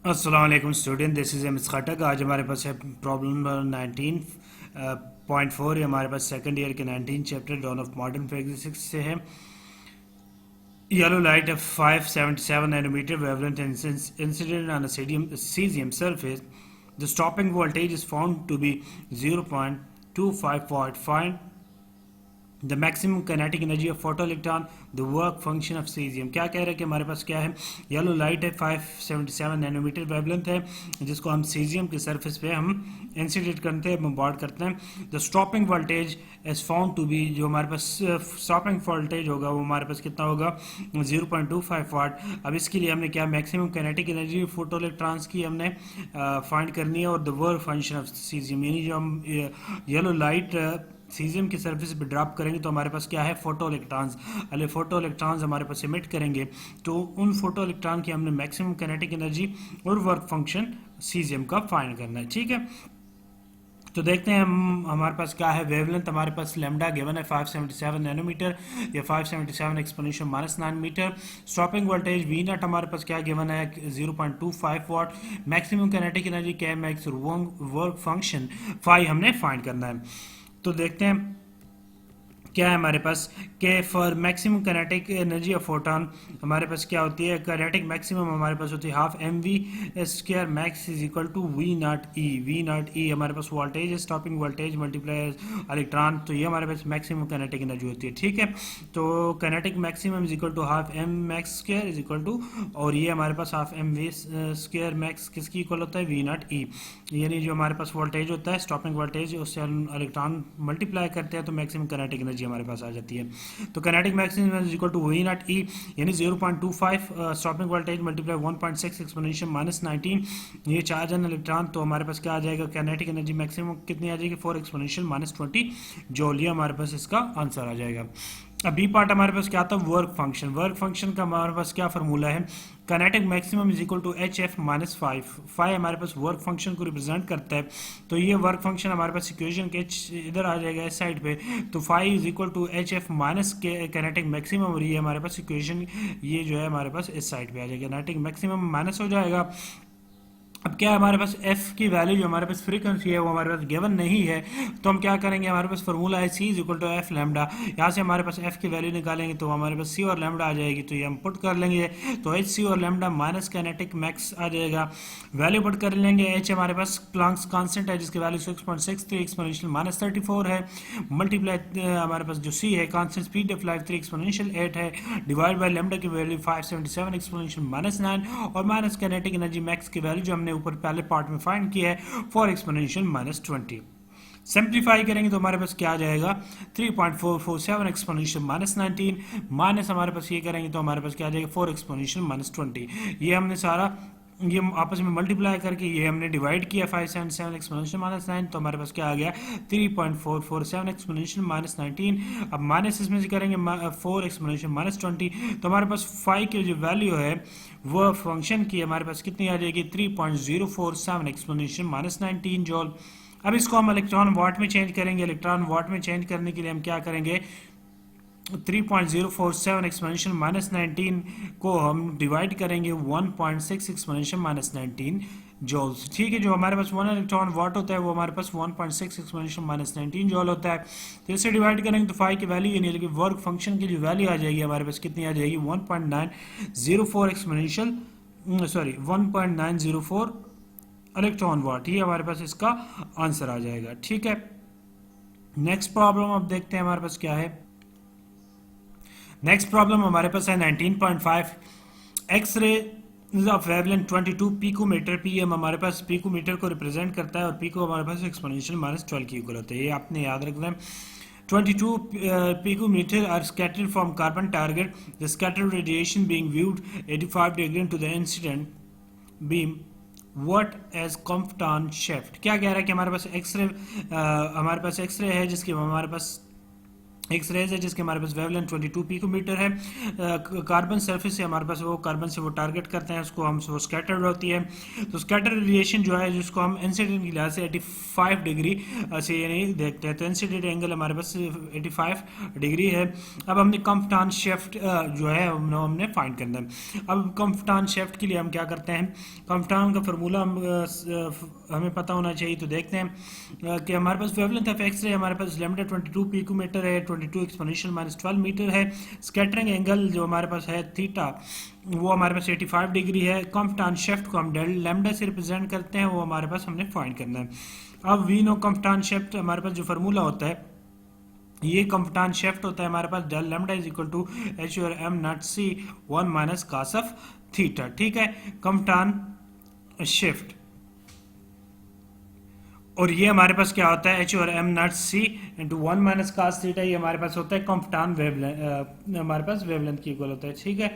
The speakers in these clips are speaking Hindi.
अस्सलाम वालेकुम स्टूडेंट, दिस इज़ एम खटक। आज हमारे पास है प्रॉब्लम नंबर 19.4। ये हमारे पास सेकंड ईयर के 19 chapter dawn of modern physics से है। Yellow light of 577 nanometer wavelength incident on a cesium surface. The stopping voltage is found to be 0.25 watt. Find the maximum kinetic energy of photo electron, the work function of caesium. क्या कह रहे हैं कि हमारे पास क्या है, येलो लाइट है, 577 नैनोमीटर वेवलेंथ है, जिसको हम सीजियम के सरफेस पे हम इंसिडेंट करते हैं, बम्बार्ड करते हैं। The stopping voltage is found to be, जो हमारे पास स्टॉपिंग वोल्टेज होगा वो हमारे पास कितना होगा, 0.25 वाट। अब इसके लिए हमने क्या, maximum kinetic energy photo electrons की हमने फाइंड करनी है, और the work function of caesium, यानी जो हम येलो लाइट सीजियम की सरफेस पे ड्रॉप करेंगे तो हमारे पास क्या है, फोटो इलेक्ट्रॉन्स। अरे फोटो इलेक्ट्रॉन्स हमारे पास इमिट करेंगे, तो उन फोटो इलेक्ट्रॉन की हमने मैक्सिमम काइनेटिक एनर्जी और वर्क फंक्शन सीजियम का फाइंड करना है। ठीक है, तो देखते हैं हम हमारे पास क्या है। वेवलेंथ हमारे पास लेमडा गिवन है 577 नैनोमीटर या 577 exponential -9 metre. Stopping voltage V nought हमारे पास क्या गिवन है, 0.25 वाट। मैक्सिमम काइनेटिक एनर्जी क्या है, मैक्स वर्क फंक्शन फाई हमने फाइंड करना है। तो देखते हैं क्या है हमारे पास, के for maximum kinetic energy of photon हमारे पास क्या होती है, काइनेटिक मैक्सिमम हमारे पास होती है half m v square max is equal to v naught e. V naught e हमारे पास वोल्टेज है, स्टॉपिंग वोल्टेज मल्टीप्लाई इलेक्ट्रॉन, तो ये हमारे पास मैक्सिमम काइनेटिक एनर्जी होती है। ठीक है, तो kinetic maximum is equal to half m max square is equal to, और ये हमारे पास half m v square max किसकी इक्वल होता है, वी नॉट ई। यानी जो हमारे पास वोल्टेज होता है स्टॉपिंग वोल्टेज, उससे हम इलेक्ट्रॉन मल्टीप्लाई करते हैं तो मैक्सिमम काइनेटिक एनर्जी हमारे पास आ जाती है। तो kinetic maximum is equal to v naught e, यानी 0.25 स्टॉपिंग वोल्टेज मल्टीप्लाई 1.6 एक्सपोनेंशियल -19, ये चार्ज एन इलेक्ट्रॉन, तो हमारे पास क्या आ जाएगा, काइनेटिक एनर्जी मैक्सिमम कितनी आ जाएगी, 4 एक्सपोनेंशियल -20 जूल। ये हमारे पास इसका आंसर आ जाएगा। अब बी पार्ट हमारे पास क्या आता है, वर्क फंक्शन। वर्क फंक्शन का हमारे पास क्या फार्मूला है, kinetic maximum is equal to h f minus 5 हमारे पास वर्क फंक्शन को रिप्रेजेंट करता है। तो ये वर्क फंक्शन हमारे पास इक्वेशन के इधर आ जाएगा इस साइड पे, तो 5 is equal to h f minus K kinetic maximum, और ये हमारे पास इक्वेशन ये जो है हमारे पास इस साइड पे आ जाएगा, काइनेटिक मैक्सिमम माइनस हो जाएगा। अब क्या है हमारे पास f की वैल्यू जो हमारे पास फ्रीक्वेंसी है वो हमारे पास गिवन नहीं है, तो हम क्या करेंगे, हमारे पास फार्मूला है c is equal to f lambda. यहाँ से हमारे पास f की वैल्यू निकालेंगे तो हमारे पास c और लैम्डा आ जाएगी, तो ये हम पुट कर लेंगे, तो h c और लैम्डा माइनस काइनेटिक मैक्स आ जाएगा। वैल्यू पुट कर लेंगे, h हमारे पास प्लांक्स कांस्टेंट है जिसकी वैल्यू 6.63 एक्सपोनेंशियल -34 है, मल्टीप्लाई हमारे पास जो c है constant speed of light 3 exponential 8 है, डिवाइड बाय लैम्डा की वैल्यू 577 एक्सपोनेंशियल -9, और माइनस काइनेटिक एनर्जी मैक्स की वैल्यू जो हमने ऊपर पहले पार्ट में फाइंड किया है 4 एक्सपोनेंशियल -20। सिंप्लीफाई करेंगे तो हमारे पास क्या आ जाएगा, 3.447 एक्सपोनेंशियल -19 माइनस हमारे पास ये करेंगे तो हमारे पास क्या आ जाएगा, 4 एक्सपोनेंशियल -20। ये हमने सारा ये आपस में मल्टीप्लाई करके ये हमने डिवाइड किया 577 एक्सपोनेंशियल -9, तो हमारे पास क्या आ गया, 3.447 एक्सपोनेंशियल -19। अब माइनस इसमें से करेंगे 4 एक्सपोनेंशियल -20, तो हमारे पास 5 की जो वैल्यू है वो फंक्शन की हमारे पास कितनी आ जाएगी, 3.047 एक्सपोनेंशियल -19 जूल। अब इसको हम इलेक्ट्रॉन वाट में चेंज करेंगे। इलेक्ट्रॉन वाट में चेंज करने के लिए हम क्या करेंगे, 3.047 एक्सपोनेंशियल -19 को हम डिवाइड करेंगे 1.6 एक्सपोनेंशियल -19 जॉल्स। ठीक है, जो हमारे पास 1 इलेक्ट्रॉन वाट होता है वो हमारे पास 1.6 एक्सपोनेंशियल -19 जॉल होता है। तो इससे डिवाइड करेंगे तो 5 की वैल्यू यानी कि वर्क फंक्शन की जो वैल्यू आ जाएगी हमारे पास कितनी आ जाएगी, 1.904 एक्सपोनेंशियल 1.904 इलेक्ट्रॉन वाट। ये हमारे पास इसका आंसर आ जाएगा। ठीक है, नेक्स्ट प्रॉब्लम अब देखते हैं हमारे पास क्या है। नेक्स्ट प्रॉब्लम हमारे पास है 19.5 X ray of wavelength 22 picometre. Pm हमारे पास पिकोमीटर को रिप्रेजेंट करता है और पिको हमारे पास एक्सपोनेंशियल -12 की इक्वल होता है, ये आपने याद रखना है। 22 picometer are scattered from carbon target. The scattered radiation being viewed 85 degree to the incident beam. What as Compton shift? क्या कह रहा है कि हमारे पास एक्सरे है जिसकी हमारे पास एक्स रेज है जिसके हमारे पास वेवलेंथ 22 पिकोमीटर है। कार्बन सरफेस से हमारे पास वो कार्बन से वो टारगेट करते हैं, उसको हम वो स्कैटर्ड होती है। तो स्कैटर रेडिएशन जो है जिसको हम इंसिडेंट की लिहाज से 85 डिग्री से यानी देखते हैं, तो इंसिडेंट एंगल हमारे पास 85 डिग्री है। अब हमने कंफटान शेफ्ट जो है हमने फाइंड करना है। अब कंफटान शेफ्ट के लिए हम क्या करते हैं, कंफटान का फार्मूला हमें पता होना चाहिए। तो देखते हैं कि हमारे पास वेवलेंथ ऑफ एक्स रे हमारे पास लैम्डा 22 पिकोमीटर है, 22 एक्सपोनेंशियल माइनस 12 मीटर है। स्कैटरिंग एंगल जो हमारे पास है थीटा वो हमारे पास 85 डिग्री है। कंफटान शेफ्ट को हम डेल लैम्डा से रिप्रेजेंट करते हैं, वो हमारे पास हमने फाइंड करना है। अब वी नो कंफटान शेफ्ट हमारे पास जो फार्मूला होता है, ये कंफटान शेफ्ट होता है हमारे पास del lambda is equal to h और m not c 1 minus cos of theta. ठीक है, कंफटान शिफ्ट, और ये हमारे पास क्या होता है एच और m not c into 1 minus cos theta, ये हमारे पास होता है कंफटान वेवलेंथ, हमारे पास वेवलेंथ की इक्वल होता है। ठीक है,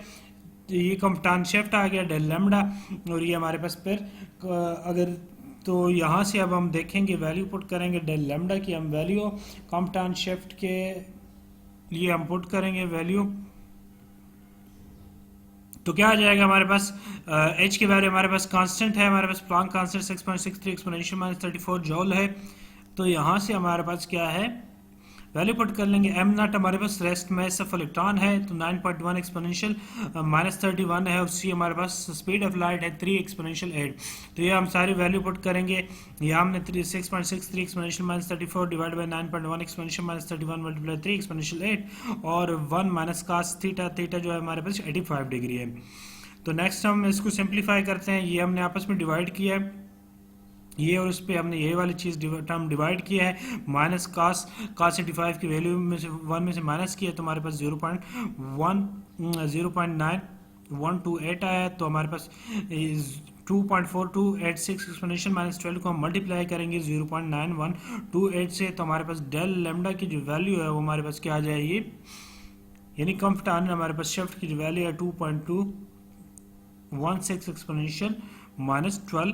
तो ये कंफटान शिफ्ट आ गया डेल लैम्डा, और ये हमारे पास फिर अगर तो यहाँ से अब हम देखेंगे वैल्यू पुट करेंगे डेल लैम्डा की, हम वैल्यू कंफटान शिफ्ट के लिए हम पुट करेंगे वैल्यू, तो क्या आ जाएगा हमारे पास एच की वैल्यू हमारे पास कांस्टेंट है, हमारे पास Planck constant 6.63 exponential minus 34 joule है। तो यहाँ से हमारे पास क्या है वैल्यू पुट कर लेंगे। एम नॉट हमारे पास रेस्ट मास ऑफ इलेक्ट्रॉन है तो 9.1 एक्सपोनेंशियल माइनस 31 है, और सी हमारे पास स्पीड ऑफ लाइट है 3 एक्सपोनेंशियल 8। तो ये हम सारी वैल्यू पुट करेंगे। यहाँ हमने 6.63 exponential minus 34 divide by 9.1 exponential minus 31 multiply 3 exponential 8 और 1 माइनस कास थीटा, थीटा जो है हमारे पास 85 डिग्री है। तो नेक्स्ट हम इसको सिंप्लीफाई करते हैं, ये हमने आपस में डिवाइड किया है, ये और उस पर हमने ये वाली चीज़ टर्म डिवाइड किया है, माइनस कास 85 की वैल्यू में से 1 में से माइनस किया तो हमारे पास 0.91228 आया। तो हमारे पास 2.4286 एक्सपोनेंशियल माइनस 12 को हम मल्टीप्लाई करेंगे 0.9128 से, तो हमारे पास डेल लैम्डा की जो वैल्यू है वो हमारे पास क्या आ जाएगी, यानी कंफटान हमारे पास शिफ्ट की जो वैल्यू है 2.216 एक्सपोनेंशियल माइनस 12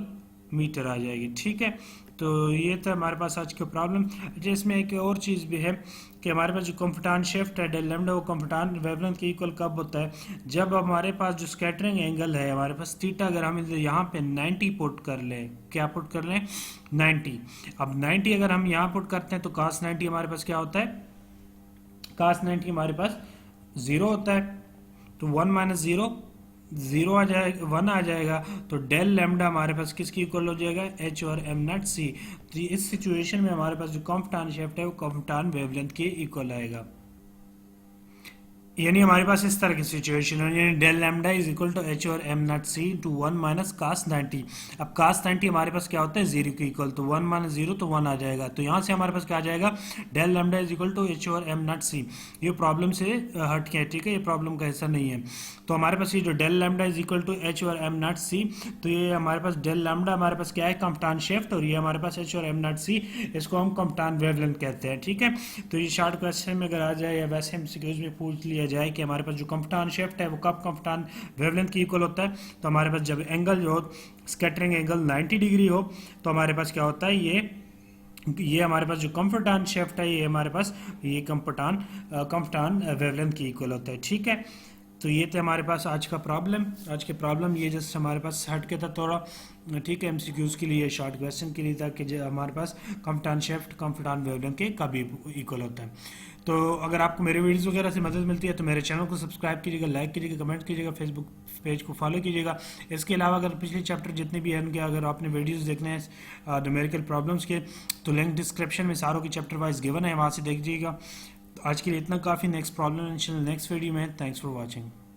मीटर आ जाएगी। ठीक है, तो ये था हमारे पास आज का प्रॉब्लम। अच्छा, इसमें एक और चीज़ भी है कि हमारे पास जो कंफटान शिफ्ट है डेल लैम्डा वो कंफटान वेवलेंथ के इक्वल कब होता है, जब हमारे पास जो स्कैटरिंग एंगल है हमारे पास थीटा अगर हम यहाँ पे 90 पुट कर लें, क्या पुट कर लें 90। अब 90 अगर हम यहाँ पुट करते हैं तो कास 90 हमारे पास क्या होता है, कास 90 हमारे पास 0 होता है, तो 1 माइनस 0 जीरो आ जाएगा, 1 आ जाएगा, तो डेल लैम्डा हमारे पास किसकी इक्वल हो जाएगा एच और एम नॉट सी। तो इस सिचुएशन में हमारे पास जो कंफटान शिफ्ट है वो कंफटान वेवलेंथ के इक्वल आएगा, यानी हमारे पास इस तरह की सिचुएशन है, यानी del lambda is equal to h और m not c to 1 minus cos 90। अब कास 90 हमारे पास क्या होता है 0 के इक्वल, तो 1 माइनस 0 तो 1 आ जाएगा, तो यहाँ से हमारे पास क्या आ जाएगा del lambda is equal to h और एम नॉट सी। ये प्रॉब्लम से हट के, ठीक है, ये प्रॉब्लम का हिस्सा नहीं है। तो हमारे पास ये जो del lambda is equal to h और एम नॉट सी, तो ये हमारे पास डेल लैम्डा हमारे पास क्या है कंफटान शिफ्ट, और ये हमारे पास एच और एम नॉट सी, इसको हम कंफटान वेवलेंथ कहते हैं। ठीक है, तो ये शॉर्ट क्वेश्चन में अगर आ जाए या वैसे एमसीक्यूज में पूछ लिया जाए कि हमारे पास जो कंफटान शिफ्ट है वो कब कंफटान वेवलेंथ की इक्वल होता है, तो हमारे पास जब एंगल जो स्कैटरिंग एंगल 90 डिग्री हो तो हमारे पास क्या होता है, ये हमारे पास जो कंफटान शिफ्ट है ये हमारे पास ये कंफटान वेवलेंथ की इक्वल होता है। ठीक है, तो ये थे हमारे पास आज का प्रॉब्लम। आज के प्रॉब्लम ये जस्ट हमारे पास हट के था थोड़ा, ठीक है, एमसीक्यूज के लिए, शॉर्ट क्वेश्चन के लिए था कि हमारे पास कंफटान शिफ्ट कंफटान वेवलेंथ के कभी इक्वल होता है। तो अगर आपको मेरे वीडियोस वगैरह से मदद मिलती है तो मेरे चैनल को सब्सक्राइब कीजिएगा, लाइक कीजिएगा, कमेंट कीजिएगा, फेसबुक पेज को फॉलो कीजिएगा। इसके अलावा अगर पिछले चैप्टर जितने भी हैं उनके अगर आपने वीडियोस देखने हैं न्यूमेरिकल प्रॉब्लम्स के, तो लिंक डिस्क्रिप्शन में सारों की चैप्टर वाइज गिवन है, वहाँ से देखिएगा। आज के लिए इतना काफ़ी, नेक्स्ट प्रॉब्लम नेक्स्ट वीडियो में। Thanks for watching.